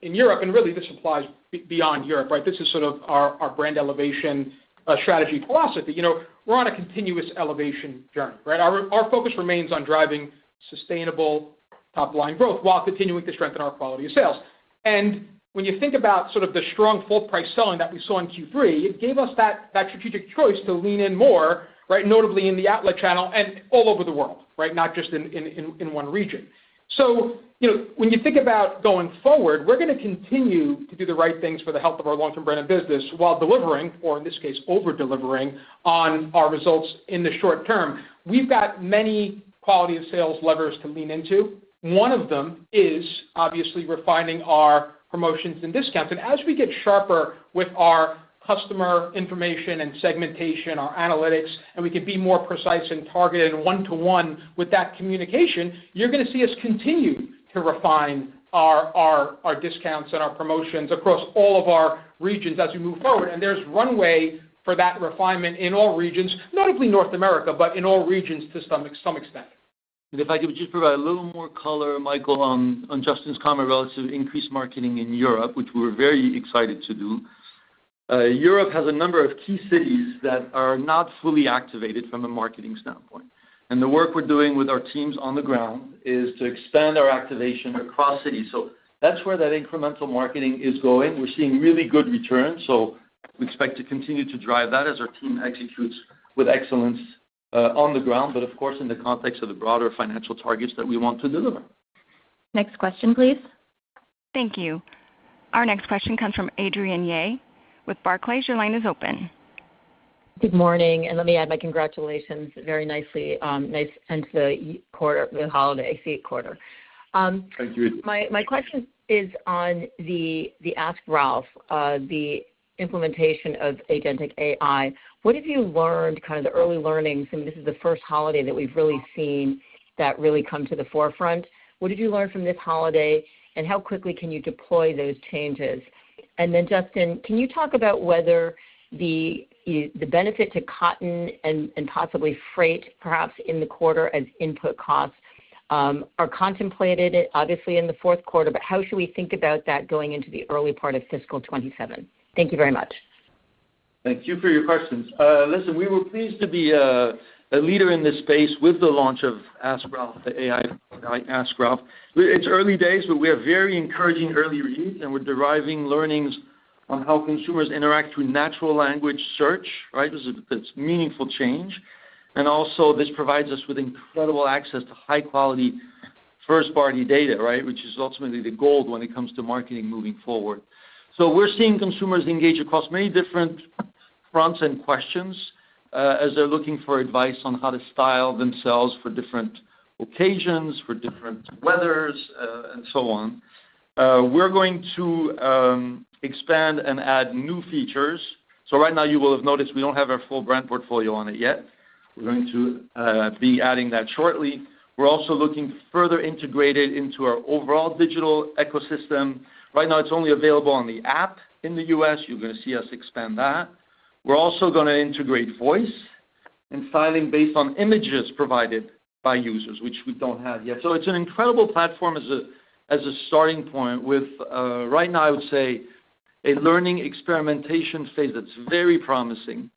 Europe, and really this applies beyond Europe, right? This is sort of our brand elevation strategy philosophy. We're on a continuous elevation journey, right? Our focus remains on driving sustainable top line growth while continuing to strengthen our quality of sales. And when you think about sort of the strong full price selling that we saw in Q3, it gave us that strategic choice to lean in more, right, notably in the outlet channel and all over the world, right, not just in one region. So, when you think about going forward, we're going to continue to do the right things for the health of our long-term brand and business while delivering, or in this case, over-delivering on our results in the short term. We've got many quality of sales levers to lean into. One of them is obviously refining our promotions and discounts. And as we get sharper with our customer information and segmentation, our analytics, and we can be more precise and targeted and one-to-one with that communication, you're going to see us continue to refine our discounts and our promotions across all of our regions as we move forward. And there's runway for that refinement in all regions, notably North America, but in all regions to some extent. And if I could just provide a little more color, Michael, on Justin's comment relative to increased marketing in Europe, which we were very excited to do. Europe has a number of key cities that are not fully activated from a marketing standpoint. And the work we're doing with our teams on the ground is to expand our activation across cities. So that's where that incremental marketing is going. We're seeing really good returns, so we expect to continue to drive that as our team executes with excellence on the ground, but of course in the context of the broader financial targets that we want to deliver. Next question, please. Thank you. Our next question comes from Adrienne Yeh with Barclays. Your line is open. Good morning, and let me add my congratulations. Very nicely, nice end to the quarter, the holiday quarter. Thank you. My question is on the Ask Ralph, the implementation of agentic AI. What have you learned, kind of the early learnings? I mean, this is the first holiday that we've really seen that really come to the forefront. What did you learn from this holiday, and how quickly can you deploy those changes? And then, Justin, can you talk about whether the benefit to cotton and possibly freight, perhaps in the quarter as input costs, are contemplated, obviously, in the fourth quarter, but how should we think about that going into the early part of fiscal 27? Thank you very much. Thank you for your questions. Listen, we were pleased to be a leader in this space with the launch of Ask Ralph, the AI Ask Ralph. It's early days, but we have very encouraging early reads, and we're deriving learnings on how consumers interact through natural language search, right? It's meaningful change. And also, this provides us with incredible access to high-quality first-party data, right, which is ultimately the gold when it comes to marketing moving forward. So we're seeing consumers engage across many different fronts and questions as they're looking for advice on how to style themselves for different occasions, for different weathers, and so on. We're going to expand and add new features. So right now you will have noticed we don't have our full brand portfolio on it yet. We're going to be adding that shortly. We're also looking to further integrate it into our overall digital ecosystem. Right now it's only available on the app in the US. You're going to see us expand that. We're also going to integrate voice and styling based on images provided by users, which we don't have yet. So it's an incredible platform as a starting point with, right now I would say, a learning experimentation phase that's very promising.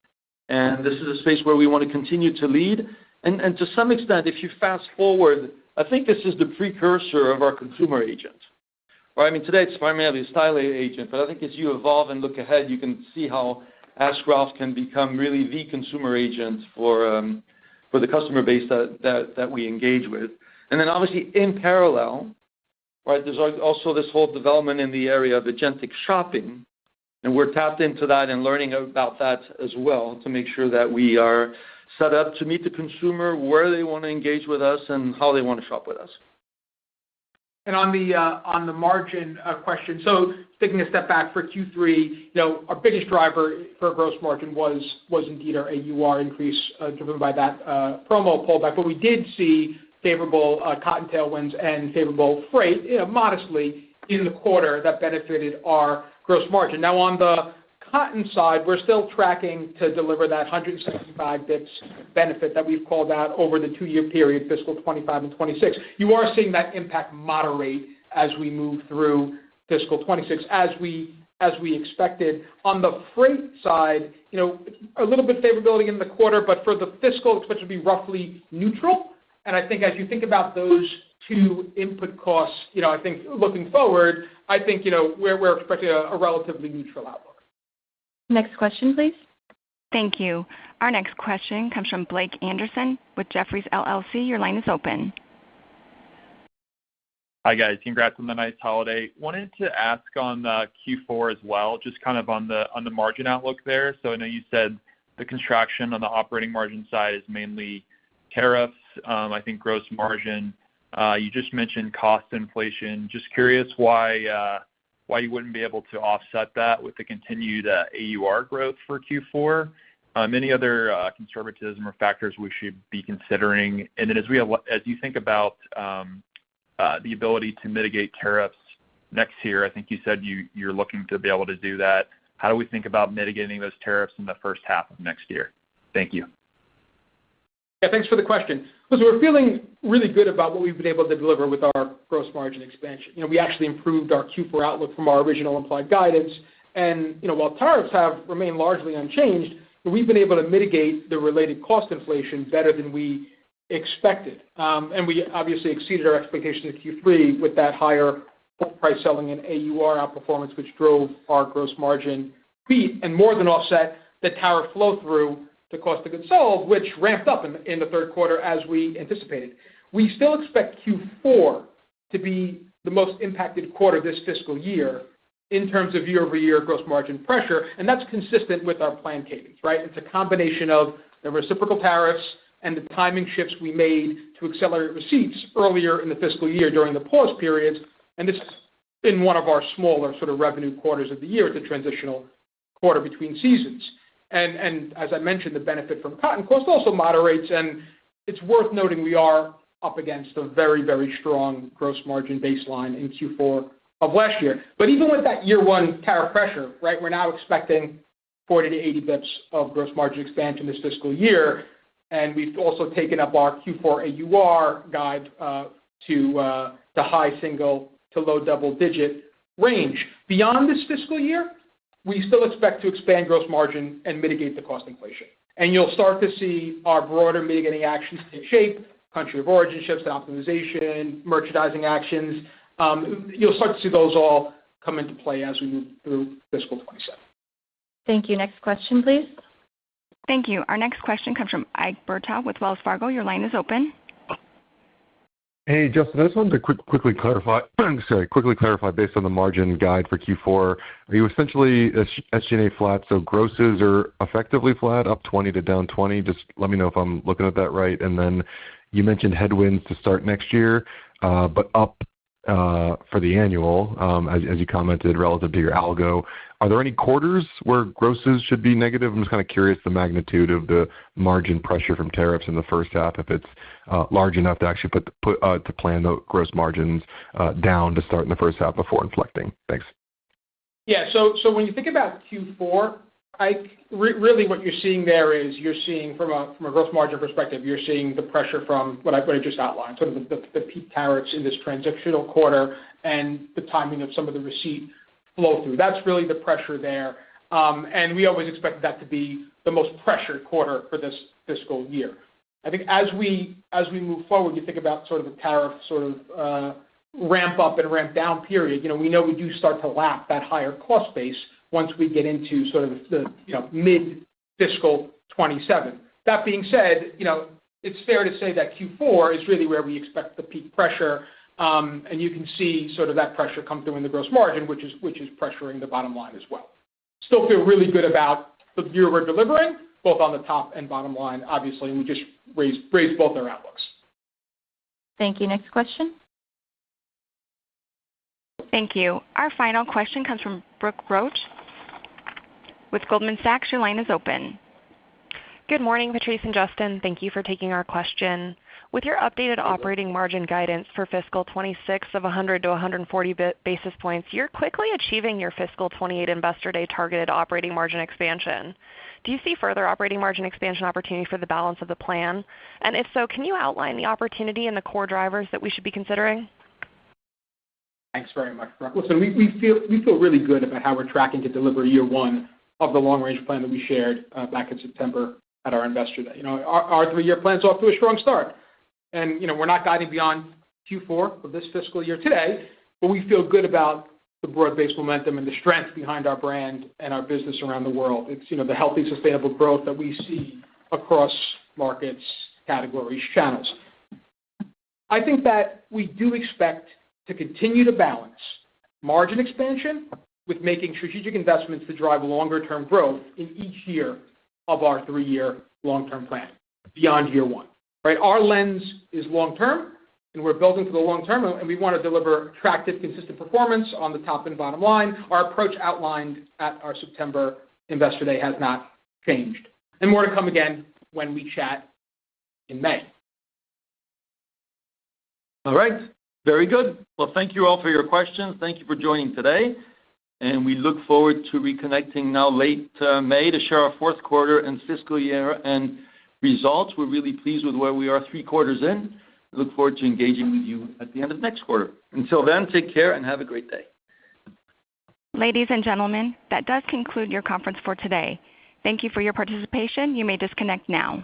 And this is a space where we want to continue to lead. And to some extent, if you fast forward, I think this is the precursor of our consumer agent. Right? I mean, today it's primarily a styling agent, but I think as you evolve and look ahead, you can see how Ask Ralph can become really the consumer agent for the customer base that we engage with. And then obviously in parallel, right, there's also this whole development in the area of agentic shopping, and we're tapped into that and learning about that as well to make sure that we are set up to meet the consumer where they want to engage with us and how they want to shop with us. And on the margin question, so taking a step back for Q3, our biggest driver for gross margin was indeed our AUR increase driven by that promo pullback. But we did see favorable cotton tailwinds and favorable freight, modestly in the quarter that benefited our gross margin. Now on the cotton side, we're still tracking to deliver that 175 bps benefit that we've called out over the 2-year period, fiscal 25 and 26. You are seeing that impact moderate as we move through fiscal 26, as we expected. On the freight side, a little bit favorability in the quarter, but for the fiscal, it's expected to be roughly neutral. And I think as you think about those two input costs, I think looking forward, I think, we're expecting a relatively neutral outlook. Next question, please. Thank you. Our next question comes from Blake Anderson with Jefferies LLC. Your line is open. Hi, guys. Congrats on the nice holiday. Wanted to ask on Q4 as well, just kind of on the margin outlook there. So I know you said the contraction on the operating margin side is mainly tariffs. I think gross margin. You just mentioned cost inflation. Just curious why you wouldn't be able to offset that with the continued AUR growth for Q4. Any other conservatism or factors we should be considering? And then as you think about the ability to mitigate tariffs next year, I think you said you're looking to be able to do that. How do we think about mitigating those tariffs in the first half of next year? Thank you. Yeah, thanks for the question. Listen, we're feeling really good about what we've been able to deliver with our gross margin expansion. We actually improved our Q4 outlook from our original implied guidance. And, while tariffs have remained largely unchanged, we've been able to mitigate the related cost inflation better than we expected. And we obviously exceeded our expectations in Q3 with that higher full price selling and AUR outperformance, which drove our gross margin beat and more than offset the tariff flow through the cost of goods sold, which ramped up in the third quarter as we anticipated. We still expect Q4 to be the most impacted quarter this fiscal year in terms of year-over-year gross margin pressure, and that's consistent with our planned cadence, right? It's a combination of the reciprocal tariffs and the timing shifts we made to accelerate receipts earlier in the fiscal year during the pause periods, and this is in one of our smaller sort of revenue quarters of the year, the transitional quarter between seasons. And as I mentioned, the benefit from cotton cost also moderates, and it's worth noting we are up against a very, very strong gross margin baseline in Q4 of last year. But even with that year one tariff pressure, right, we're now expecting 40 to 80 bips of gross margin expansion this fiscal year, and we've also taken up our Q4 AUR guide to high single to low double digit range. Beyond this fiscal year, we still expect to expand gross margin and mitigate the cost inflation. And you'll start to see our broader mitigating actions take shape, country of origin shifts and optimization, merchandising actions. You'll start to see those all come into play as we move through fiscal 27. Thank you. Next question, please. Thank you. Our next question comes from Ike Boruchow with Wells Fargo. Your line is open. Hey, Justin, I just wanted to quickly clarify based on the margin guide for Q4, are you essentially SG&A flat, so grosses are effectively flat, up 20 to down 20? Just let me know if I'm looking at that right. And then you mentioned headwinds to start next year, but up for the annual, as you commented, relative to your algo. Are there any quarters where grosses should be negative? I'm just kind of curious the magnitude of the margin pressure from tariffs in the first half, if it's large enough to actually to plan the gross margins down to start in the first half before inflecting. Thanks. Yeah. So when you think about Q4, really what you're seeing there is you're seeing from a gross margin perspective, you're seeing the pressure from what I just outlined, sort of the peak tariffs in this transitional quarter and the timing of some of the receipt flow through. That's really the pressure there. And we always expected that to be the most pressured quarter for this fiscal year. I think as we move forward, you think about sort of the tariff ramp up and ramp down period. We know we do start to lap that higher cost base once we get into sort of the mid-fiscal 27. That being said, it's fair to say that Q4 is really where we expect the peak pressure, and you can see sort of that pressure come through in the gross margin, which is pressuring the bottom line as well. Still feel really good about the year we're delivering, both on the top and bottom line, obviously, and we just raised both our outlooks. Thank you. Next question. Thank you. Our final question comes from Brooke Roach with Goldman Sachs. Your line is open. Good morning, Patrice and Justin. Thank you for taking our question. With your updated operating margin guidance for fiscal 26 of 100 to 140 basis points, you're quickly achieving your fiscal 28 Investor Day targeted operating margin expansion. Do you see further operating margin expansion opportunity for the balance of the plan? And if so, can you outline the opportunity and the core drivers that we should be considering? Thanks very much, Brooke. Listen, we feel really good about how we're tracking to deliver year one of the long-range plan that we shared back in September at our Investor Day. Our 3-year plan's off to a strong start. And, we're not guiding beyond Q4 of this fiscal year today, but we feel good about the broad-based momentum and the strength behind our brand and our business around the world. It's, the healthy, sustainable growth that we see across markets, categories, channels. I think that we do expect to continue to balance margin expansion with making strategic investments to drive longer-term growth in each year of our 3-year long-term plan beyond year one. Right? Our lens is long-term, and we're building for the long term, and we want to deliver attractive, consistent performance on the top and bottom line. Our approach outlined at our September Investor Day has not changed. And more to come again when we chat in May. All right. Very good. Well, thank you all for your questions. Thank you for joining today. And we look forward to reconnecting now late May to share our fourth quarter and fiscal year and results. We're really pleased with where we are 3 quarters in. I look forward to engaging with you at the end of next quarter. Until then, take care and have a great day. Ladies and gentlemen, that does conclude your conference for today. Thank you for your participation. You may disconnect now.